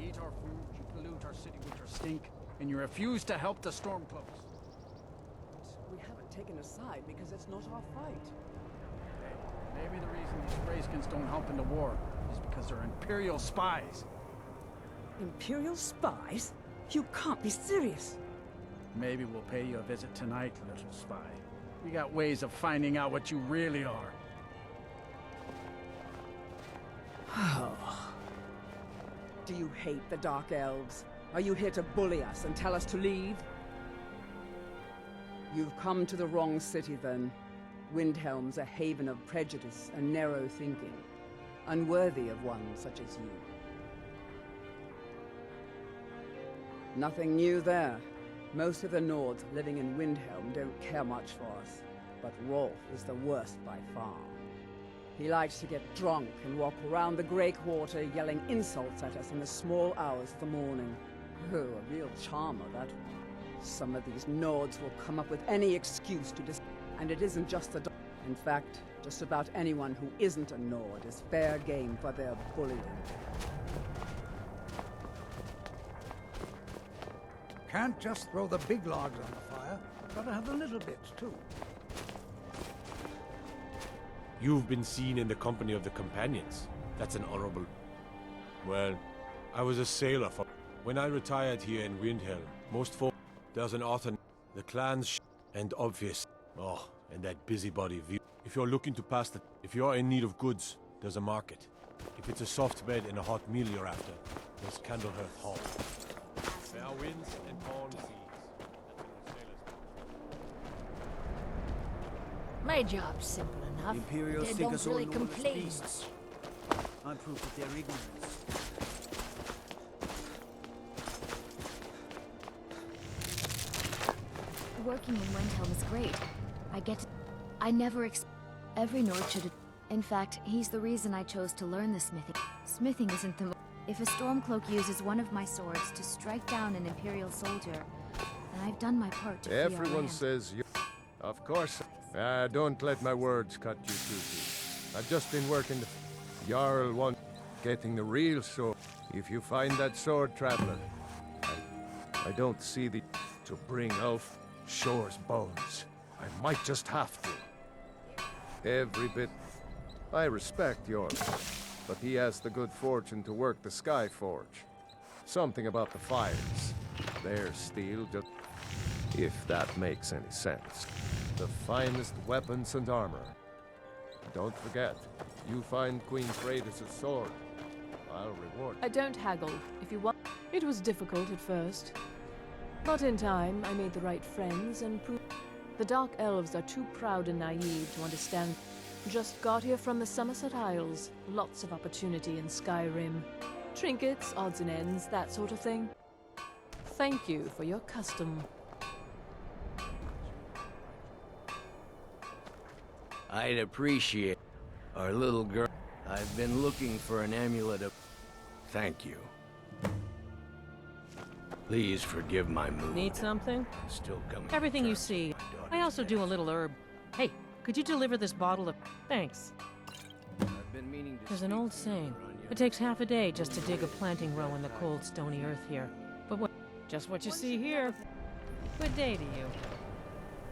eat our food, you pollute our city with your stink, and you refuse to help the Stormcloaks. We haven't taken a side because it's not our fight. Hey, maybe the reason these Greyskins don't help in the war is because they're Imperial spies. Imperial spies? You can't be serious. Maybe we'll pay you a visit tonight, little spy. We got ways of finding out what you really are. Do you hate the Dark Elves? Are you here to bully us and tell us to leave? You've come to the wrong city, then. Windhelm's a haven of prejudice and narrow thinking, unworthy of one such as you. Nothing new there. Most of the Nords living in Windhelm don't care much for us, but Rolf is the worst by far. He likes to get drunk and walk around the Grey Quarter yelling insults at us in the small hours of the morning. Oh, a real charmer, that one. Some of these Nords will come up with any excuse to and it isn't just the In fact, just about anyone who isn't a Nord is fair game for their bullying. Can't just throw the big logs on the fire. Gotta have the little bits, too. You've been seen in the company of the Companions. That's an honorable... Well, I was a sailor for... When I retired here in Windhelm, most folk... There's an author... The clan's and obvious... Oh, and that busybody view. If you're looking to pass the... If you're in need of goods, there's a market. If it's a soft bed and a hot meal you're after, there's Candlehearth Hall. Fair winds and calm seas. My job's simple enough. The Imperials They think don't us all really lawless complain. beasts. I'm proof of their ignorance. Working in Windhelm is great. I never every Nord should. In fact, he's the reason I chose to learn the smithing. Smithing isn't the. If a Stormcloak uses one of my swords to strike down an Imperial soldier, then I've done my part to free our Everyone land. says you... Of course. Don't let my words cut you too deep. I've just been working the... Jarl want getting the real sword. If you find that sword, traveler, I don't see the... To bring Ulf Shore's bones. I might just have to. Every bit... I respect Jarl, but he has the good fortune to work the Skyforge. Something about the fires. Their steel just... If that makes any sense. The finest weapons and armor. Don't forget, you find Queen Freydis' sword. I'll reward you. I don't haggle. If you want... It was difficult at first. But in time, I made the right friends and proved... The Dark Elves are too proud and naive to understand. Just got here from the Somerset Isles. Lots of opportunity in Skyrim. Trinkets, odds and ends, that sort of thing. Thank you for your custom. I'd appreciate our little girl. I've been looking for an amulet of... Thank you. Please forgive my mood. Need something? Still coming. Everything you see. I also do a little herb. Hey, could you deliver this bottle of... Thanks. I've been meaning to There's an speak old to you saying. around your- It takes half a day just to dig a planting row in the cold, stony earth here. But what... Just what you see here. Good day to you.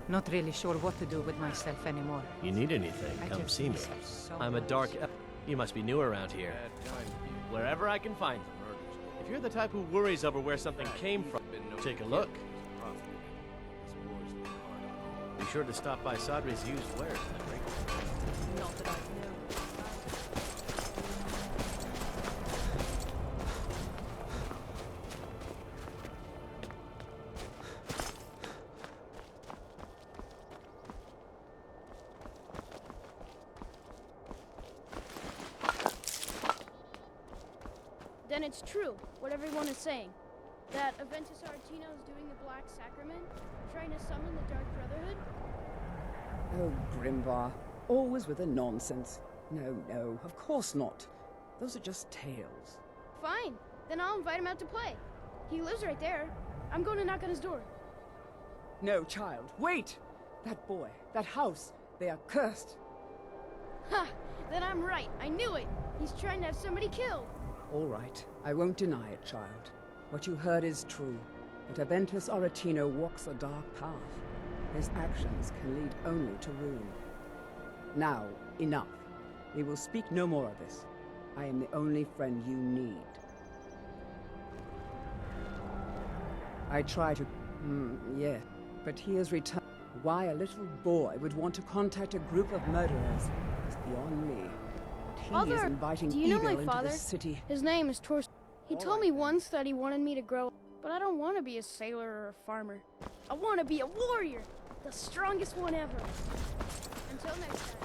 Not really sure what to do with myself anymore. You need anything, I come just see me. miss so I'm a much. dark elf. You must be new around here. Wherever I can find them. If you're the type who worries over where something came from, take a look. Be sure to stop by Sadri's used wares. Not that I know. Then it's true, what everyone is saying. That Aventus Aretino is doing the Black Sacrament, trying to summon the Dark Brotherhood. Oh, Grimvar. Always with the nonsense. No, of course not. Those are just tales. Fine, then I'll invite him out to play. He lives right there. I'm going to knock on his door. No, child, wait! That boy, that house, they are cursed. Ha! Then I'm right. I knew it. He's trying to have somebody killed. All right, I won't deny it, child. What you heard is true. But Aventus Aretino walks a dark path. His actions can lead only to ruin. Now, enough. We will speak no more of this. I am the only friend you need. I try to... yeah. But he has returned. Why a little boy would want to contact a group of murderers is beyond me. But he Father, is inviting do you know evil my into father? this city. His name is Torst. He told me once that he wanted me to grow up, but I don't want to be a sailor or a farmer. I want to be a warrior, the strongest one ever. Until next time.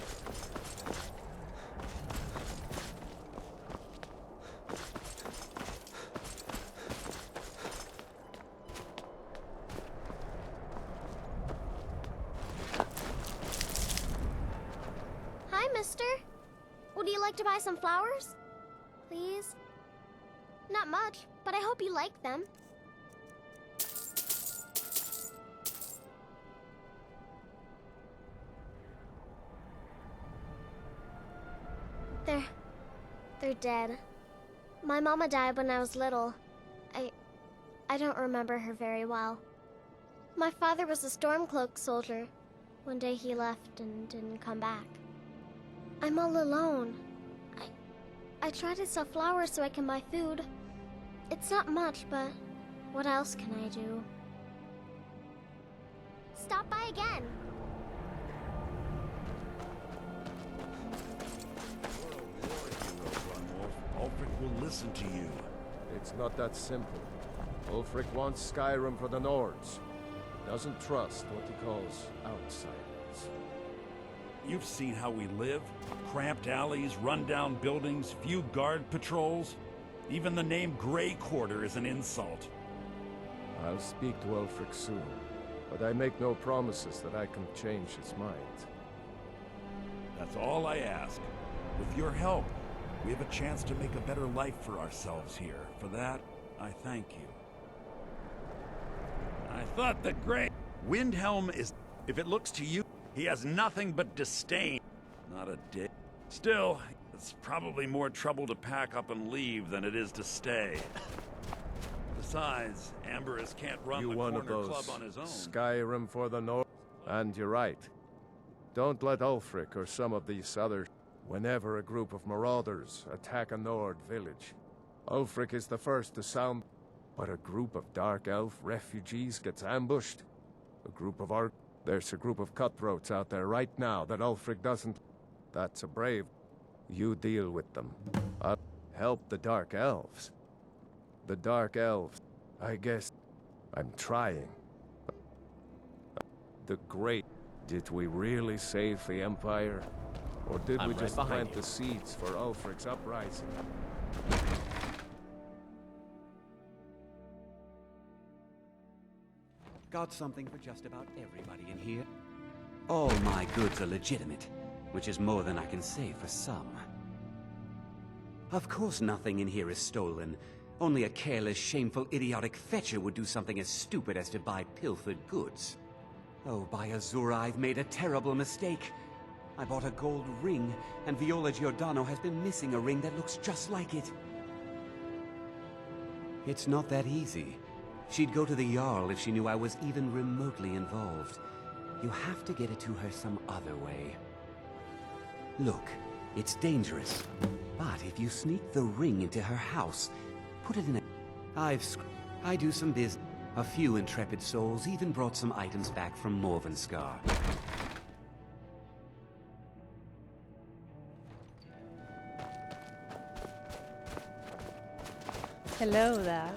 Hi, mister. Would you like to buy some flowers? Please? Not much, but I hope you like them. They're dead. My mama died when I was little. I don't remember her very well. My father was a Stormcloak soldier. One day he left and didn't come back. I'm all alone. I try to sell flowers so I can buy food. It's not much, but what else can I do? Stop by again. Ulfric will listen to you. It's not that simple. Ulfric wants Skyrim for the Nords. Doesn't trust what he calls outsiders. You've seen how we live. Cramped alleys, run-down buildings, few guard patrols. Even the name Grey Quarter is an insult. I'll speak to Ulfric soon, but I make no promises that I can change his mind. That's all I ask. With your help, we have a chance to make a better life for ourselves here. For that, I thank you. I thought the great Windhelm is... If it looks to you, he has nothing but disdain. Not a day. Still, it's probably more trouble to pack up and leave than it is to stay. Besides, Amberus can't run the corner club on his own. Skyrim for the North. And you're right. Don't let Ulfric or some of these others... Whenever a group of marauders attack a Nord village, Ulfric is the first to sound. But a group of Dark Elf refugees gets ambushed. There's a group of cutthroats out there right now that Ulfric doesn't... That's a brave... You deal with them. I'll help the Dark Elves. The Dark Elves, I guess... I'm trying. The Great... Did we really save the Empire? Or did we just plant the seeds for Ulfric's uprising? Got something for just about everybody in here. All my goods are legitimate, which is more than I can say for some. Of course nothing in here is stolen. Only a careless, shameful, idiotic fetcher would do something as stupid as to buy pilfered goods. Oh, by Azura, I've made a terrible mistake. I bought a gold ring, and Viola Giordano has been missing a ring that looks just like it. It's not that easy. She'd go to the Jarl if she knew I was even remotely involved. You have to get it to her some other way. Look, it's dangerous. But if you sneak the ring into her house, put it in a... I do some business. A few intrepid souls even brought some items back from Morvenskar. Hello there.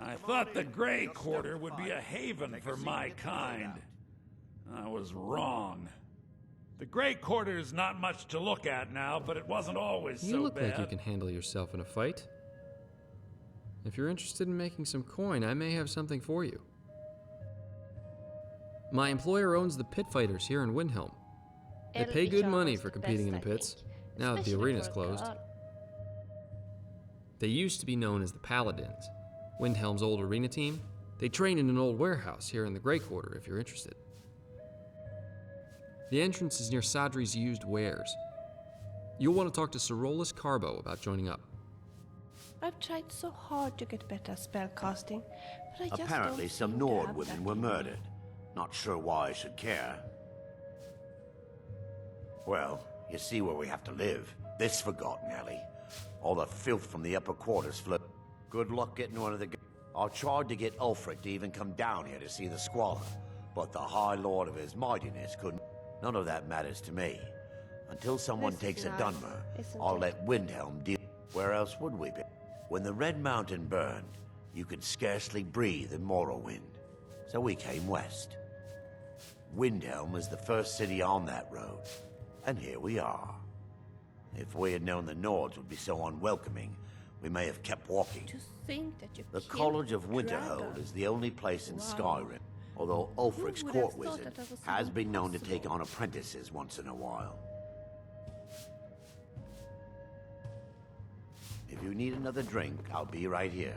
I thought the Grey Quarter would be a haven for my kind. I was wrong. The Grey Quarter's not much to look at now, but it wasn't always so bad. You look like you can handle yourself in a fight. If you're interested in making some coin, I may have something for you. My employer owns the pit fighters here in Windhelm. They pay good money for competing in the pits, now that the arena's closed. They used to be known as the Paladins. Windhelm's old arena team. They train in an old warehouse here in the Grey Quarter if you're interested. The entrance is near Sadri's used wares. You'll want to talk to Sorolus Carbo about joining up. I've tried so hard to get better spellcasting, but I just Apparently don't some seem to Nord have women that were in me. murdered. Not sure why I should care. Well, you see where we have to live. This forgotten alley. All the filth from the upper quarters flow. Good luck getting one of the... I tried to get Ulfric to even come down here to see the squalor, but the High Lord of his mightiness couldn't. None of that matters to me. Until someone This takes is a nice, Dunmer, isn't I'll it? let Windhelm deal. Where else would we be? When the Red Mountain burned, you could scarcely breathe in Morrowind. So we came west. Windhelm was the first city on that road. And here we are. If we had known the Nords would be so unwelcoming, we may have kept walking. To think that you The killed College of a Winterhold dragon. is the only place in Wow. Skyrim, although Ulfric's Who would have court thought wizard that that was has even been known to take possible? on apprentices once in a while. If you need another drink, I'll be right here.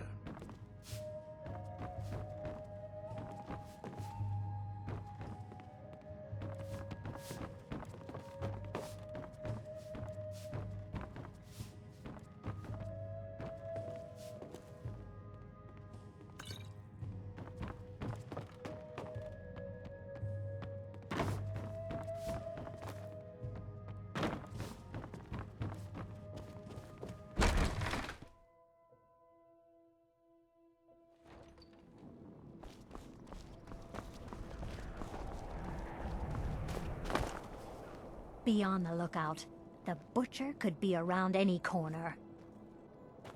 Be on the lookout. The butcher could be around any corner.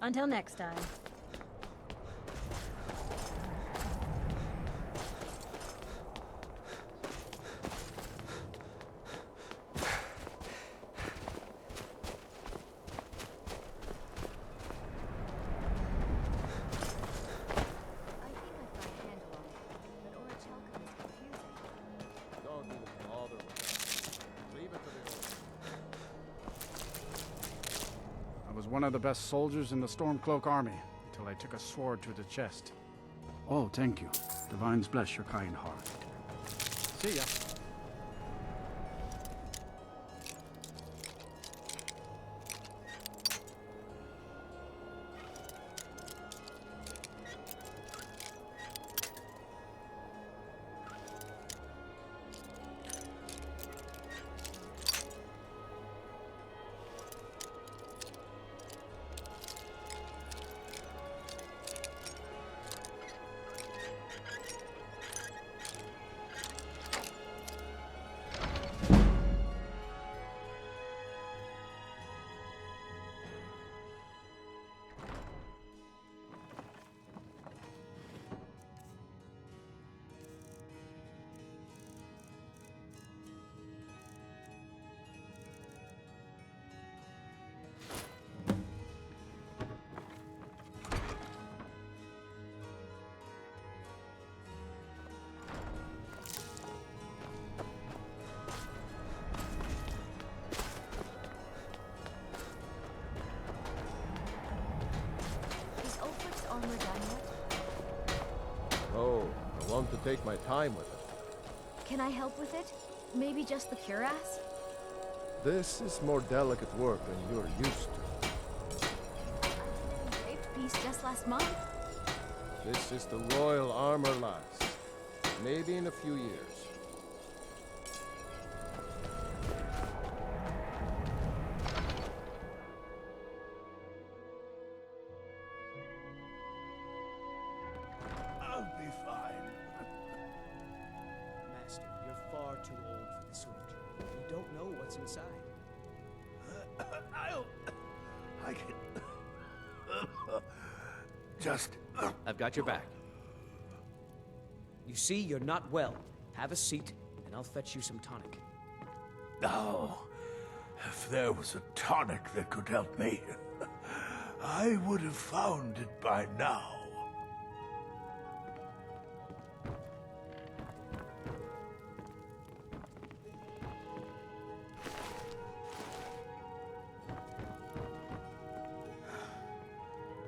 Until next time. Don't even bother with it. Leave it to the I was one of the best soldiers in the Stormcloak army, until I took a sword to the chest. Oh, thank you. Divines bless your kind heart. See ya. Is Ulfric's armor done yet? Oh, I want to take my time with it. Can I help with it? Maybe just the cuirass? This is more delicate work than you're used to. Draped piece just last month. This is the royal armor lass. Maybe in a few years. I'll be fine. Master, you're far too old for this sort of journey. You don't know what's inside. I can... Just... I've got your back. You see, you're not well. Have a seat, and I'll fetch you some tonic. Now, if there was a tonic that could help me, I would have found it by now.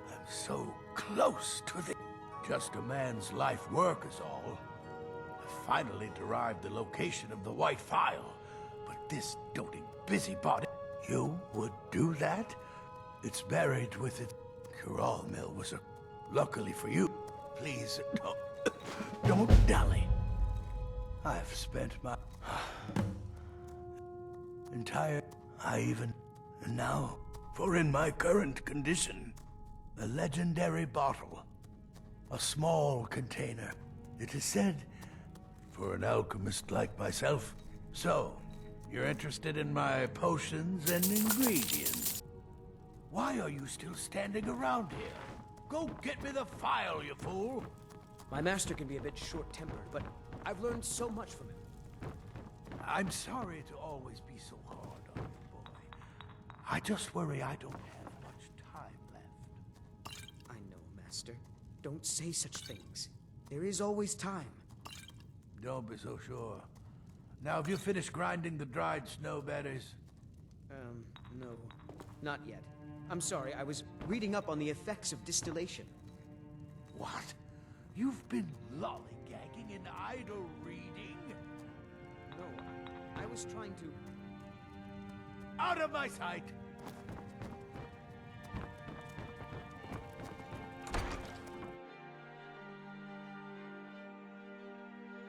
I'm so close to the... Just a man's life work is all. I finally derived the location of the White Phial, this doting busybody. You would do that? It's buried with it. Corral mill was a... Luckily for you. Please, don't dally. I've spent my... entire... And now, for in my current condition, a legendary bottle. A small container. It is said, for an alchemist like myself. So, you're interested in my potions and ingredients? Why are you still standing around here? Go get me the file, you fool! My master can be a bit short-tempered, but I've learned so much from him. I'm sorry to always be so hard on you, boy. I just worry I don't have much time left. I know, Master. Don't say such things. There is always time. Don't be so sure. Now, have you finished grinding the dried snow berries? No. Not yet. I'm sorry, I was reading up on the effects of distillation. What? You've been lollygagging in idle reading? No, I was trying to... Out of my sight!